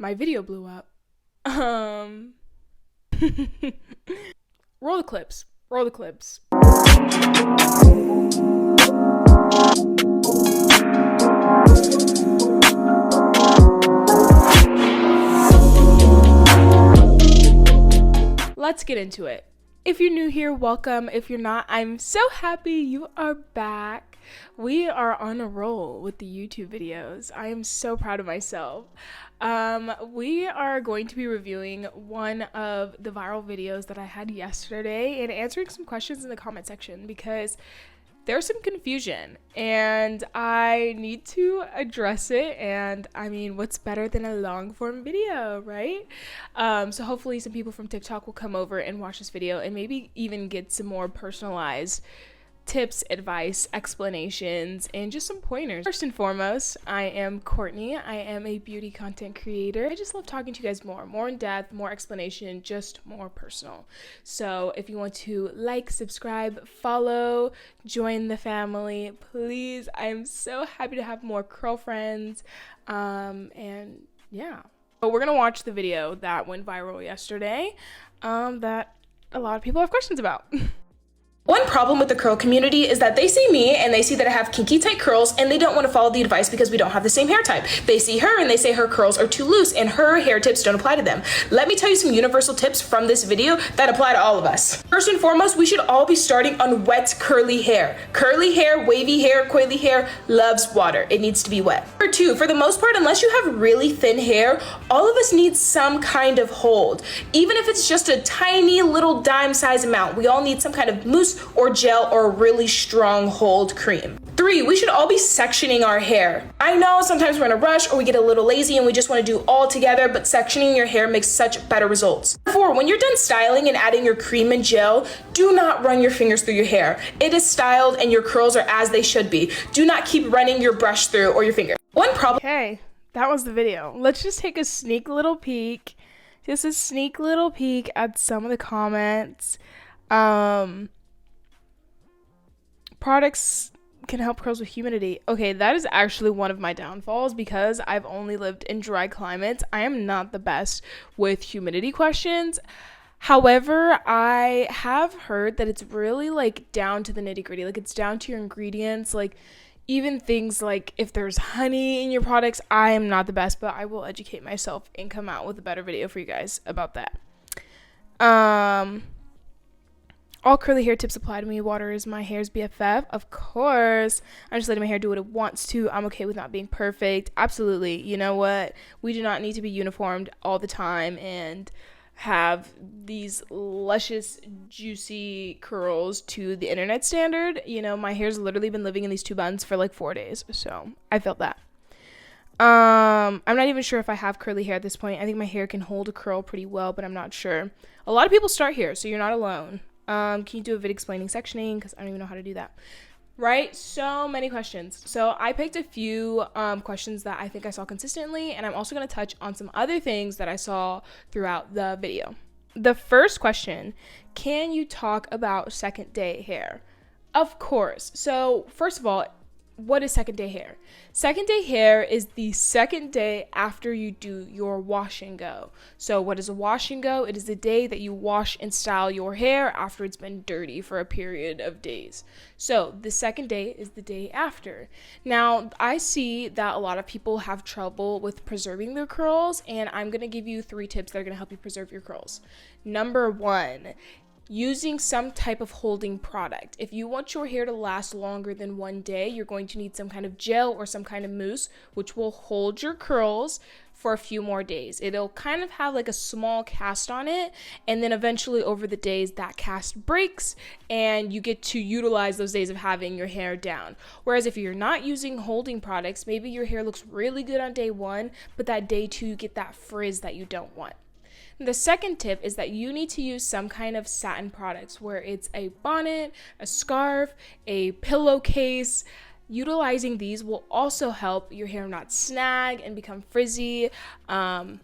my video blew up. Roll the clips. Roll the clips. Let's get into it. If you're new here, welcome. If you're not, I'm so happy you are back. We are on a roll with the YouTube videos. I am so proud of myself. We are going to be reviewing one of the viral videos that I had yesterday and answering some questions in the comment section because there's some confusion and I need to address it. And I mean, what's better than a long form video, right? So hopefully some people from TikTok will come over and watch this video and maybe even get some more personalized tips, advice, explanations, and just some pointers. First and foremost, I am Courtney. I am a beauty content creator. I just love talking to you guys more in depth, more explanation, just more personal. So if you want to like, subscribe, follow, join the family, please. I'm so happy to have more curl friends. And yeah. So we're gonna watch the video that went viral yesterday, that a lot of people have questions about. One problem with the curl community is that they see me and they see that I have kinky tight curls and they don't want to follow the advice because we don't have the same hair type. They see her and they say her curls are too loose and her hair tips don't apply to them. Let me tell you some universal tips from this video that apply to all of us. First and foremost, we should all be starting on wet curly hair. Curly hair, wavy hair, coily hair loves water. It needs to be wet. Number two, for the most part, unless you have really thin hair, all of us need some kind of hold. Even if it's just a tiny little dime size amount, we all need some kind of mousse or gel or a really strong hold cream. Three, we should all be sectioning our hair. I know sometimes we're in a rush or we get a little lazy and we just want to do all together, but sectioning your hair makes such better results. Four, when you're done styling and adding your cream and gel, do not run your fingers through your hair. It is styled and your curls are as they should be. Do not keep running your brush through or your finger. One problem. Okay, that was the video. Let's just take a sneak little peek. Just a sneak little peek at some of the comments. Products can help curls with humidity. Okay, that is actually one of my downfalls because I've only lived in dry climates. I am not the best with humidity questions. However, I have heard that it's really like down to the nitty-gritty. Like it's down to your ingredients. Like even things like if there's honey in your products, I am not the best, but I will educate myself and come out with a better video for you guys about that. All curly hair tips apply to me. Water is my hair's BFF. Of course. I'm just letting my hair do what it wants to. I'm okay with not being perfect. Absolutely. You know what? We do not need to be uniformed all the time and have these luscious, juicy curls to the internet standard. You know, my hair's literally been living in these two buns for like 4 days. So I felt that. I'm not even sure if I have curly hair at this point. I think my hair can hold a curl pretty well, but I'm not sure. A lot of people start here, so you're not alone. Can you do a vid explaining sectioning? Because I don't even know how to do that. Right? So many questions. So I picked a few questions that I think I saw consistently, and I'm also going to touch on some other things that I saw throughout the video. The first question, can you talk about second day hair? Of course. So first of all, what is second day hair? Second day hair is the second day after you do your wash and go. So what is a wash and go? It is the day that you wash and style your hair after it's been dirty for a period of days. So the second day is the day after. Now, I see that a lot of people have trouble with preserving their curls, and I'm going to give you 3 tips that are going to help you preserve your curls. Number 1, using some type of holding product. If you want your hair to last longer than 1 day, you're going to need some kind of gel or some kind of mousse, which will hold your curls for a few more days. It'll kind of have like a small cast on it, and then eventually over the days that cast breaks and you get to utilize those days of having your hair down. Whereas if you're not using holding products, maybe your hair looks really good on day 1, but that day 2 you get that frizz that you don't want. The second tip is that you need to use some kind of satin products, where it's a bonnet, a scarf, a pillowcase. Utilizing these will also help your hair not snag and become frizzy, and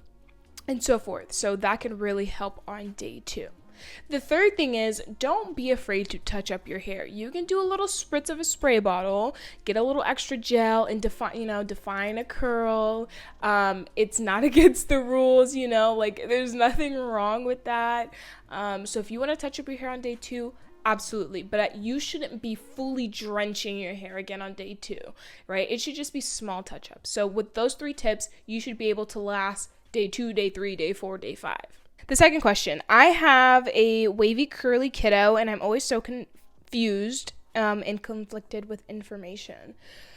so forth. So that can really help on day 2. The third thing is, don't be afraid to touch up your hair. You can do a little spritz of a spray bottle, get a little extra gel, and define a curl. It's not against the rules, like there's nothing wrong with that. So if you want to touch up your hair on day 2, absolutely, but you shouldn't be fully drenching your hair again on day 2, right? It should just be small touch-ups. So with those 3 tips, you should be able to last day 2, day 3, day 4, day 5. The second question, I have a wavy curly kiddo and I'm always so confused and conflicted with information.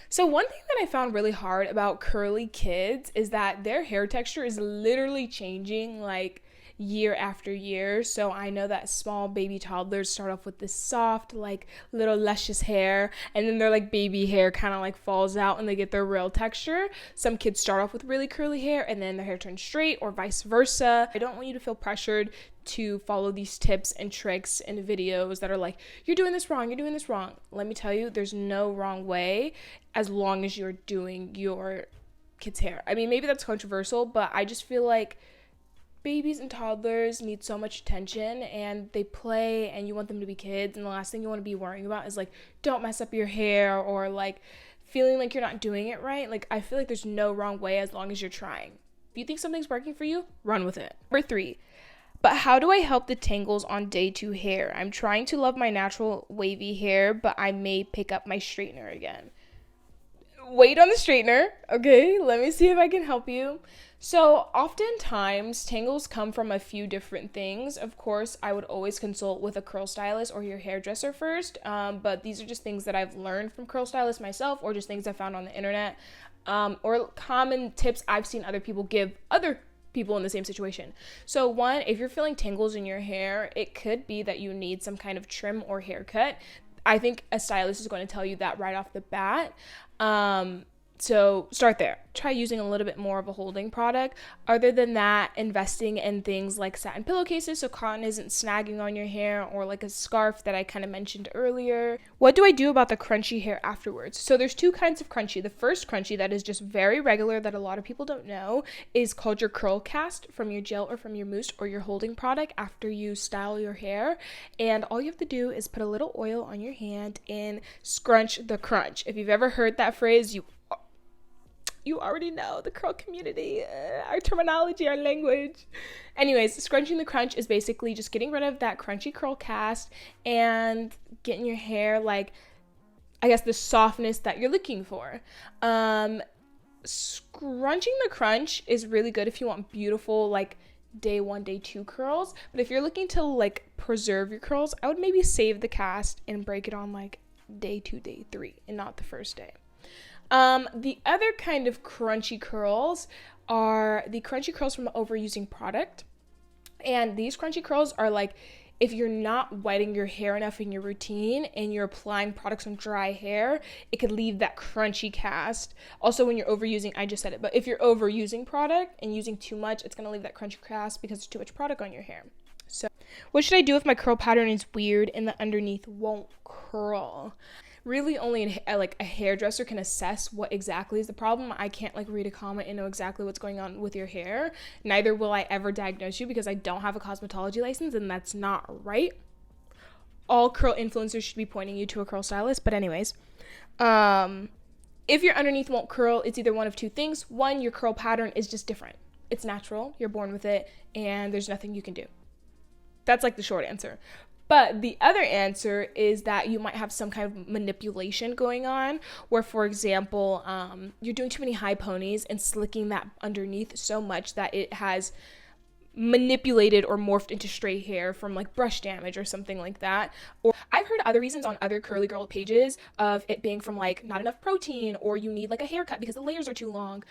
So one thing that I found really hard about curly kids is that their hair texture is literally changing like year after year. So I know that small baby toddlers start off with this soft, like little luscious hair, and then their like baby hair kind of like falls out and they get their real texture. Some kids start off with really curly hair and then their hair turns straight, or vice versa. I don't want you to feel pressured to follow these tips and tricks and videos that are like, you're doing this wrong, you're doing this wrong. Let me tell you, there's no wrong way as long as you're doing your kid's hair. I mean, maybe that's controversial, but I just feel like babies and toddlers need so much attention and they play and you want them to be kids, and the last thing you want to be worrying about is like, don't mess up your hair, or like feeling like you're not doing it right. Like, I feel like there's no wrong way as long as you're trying. If you think something's working for you, run with it. Number 3, but how do I help the tangles on day 2 hair? I'm trying to love my natural wavy hair, but I may pick up my straightener again. Wait on the straightener, okay? Let me see if I can help you. So oftentimes tangles come from a few different things. Of course, I would always consult with a curl stylist or your hairdresser first, but these are just things that I've learned from curl stylists myself, or just things I found on the internet, or common tips I've seen other people give other people in the same situation. So one, if you're feeling tangles in your hair, it could be that you need some kind of trim or haircut. I think a stylist is going to tell you that right off the bat. So start there. Try using a little bit more of a holding product. Other than that, investing in things like satin pillowcases so cotton isn't snagging on your hair, or like a scarf that I kind of mentioned earlier. What do I do about the crunchy hair afterwards? So there's 2 kinds of crunchy. The first crunchy that is just very regular that a lot of people don't know is called your curl cast from your gel or from your mousse or your holding product after you style your hair. And all you have to do is put a little oil on your hand and scrunch the crunch. If you've ever heard that phrase, you already know the curl community, our terminology, our language. Anyways, scrunching the crunch is basically just getting rid of that crunchy curl cast and getting your hair, like, I guess, the softness that you're looking for. Scrunching the crunch is really good if you want beautiful, like, day 1, day 2 curls. But if you're looking to, like, preserve your curls, I would maybe save the cast and break it on, like, day 2, day 3, and not the first day. The other kind of crunchy curls are the crunchy curls from overusing product. And these crunchy curls are like, if you're not wetting your hair enough in your routine and you're applying products on dry hair, it could leave that crunchy cast. Also, when you're overusing, I just said it, but if you're overusing product and using too much, it's going to leave that crunchy cast because there's too much product on your hair. So what should I do if my curl pattern is weird and the underneath won't curl? Really only a hairdresser can assess what exactly is the problem. I can't read a comment and know exactly what's going on with your hair. Neither will I ever diagnose you because I don't have a cosmetology license, and that's not right. All curl influencers should be pointing you to a curl stylist. But anyways, if your underneath won't curl, it's either one of 2 things. One, your curl pattern is just different. It's natural. You're born with it, and there's nothing you can do. That's the short answer. But the other answer is that you might have some kind of manipulation going on where, for example, you're doing too many high ponies and slicking that underneath so much that it has manipulated or morphed into straight hair from brush damage or something like that. Or I've heard other reasons on other curly girl pages of it being from not enough protein, or you need a haircut because the layers are too long,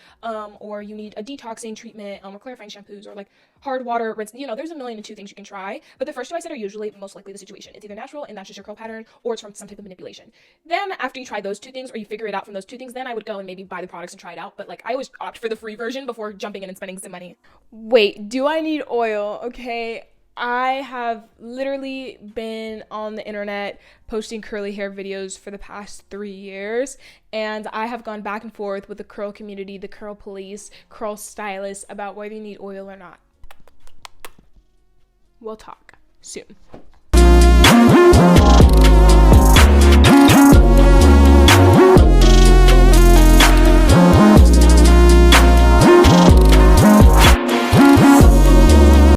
or you need a detoxing treatment, or clarifying shampoos, or hard water rinse. There's a million and 2 things you can try, but the first 2 I said are usually most likely the situation. It's either natural and that's just your curl pattern, or it's from some type of manipulation. Then after you try those 2 things, or you figure it out from those 2 things, then I would go and maybe buy the products and try it out. But I always opt for the free version before jumping in and spending some money. Wait, do I need oil? Okay, I have literally been on the internet posting curly hair videos for the past 3 years, and I have gone back and forth with the curl community, the curl police, curl stylists about whether you need oil or not. We'll talk. soon.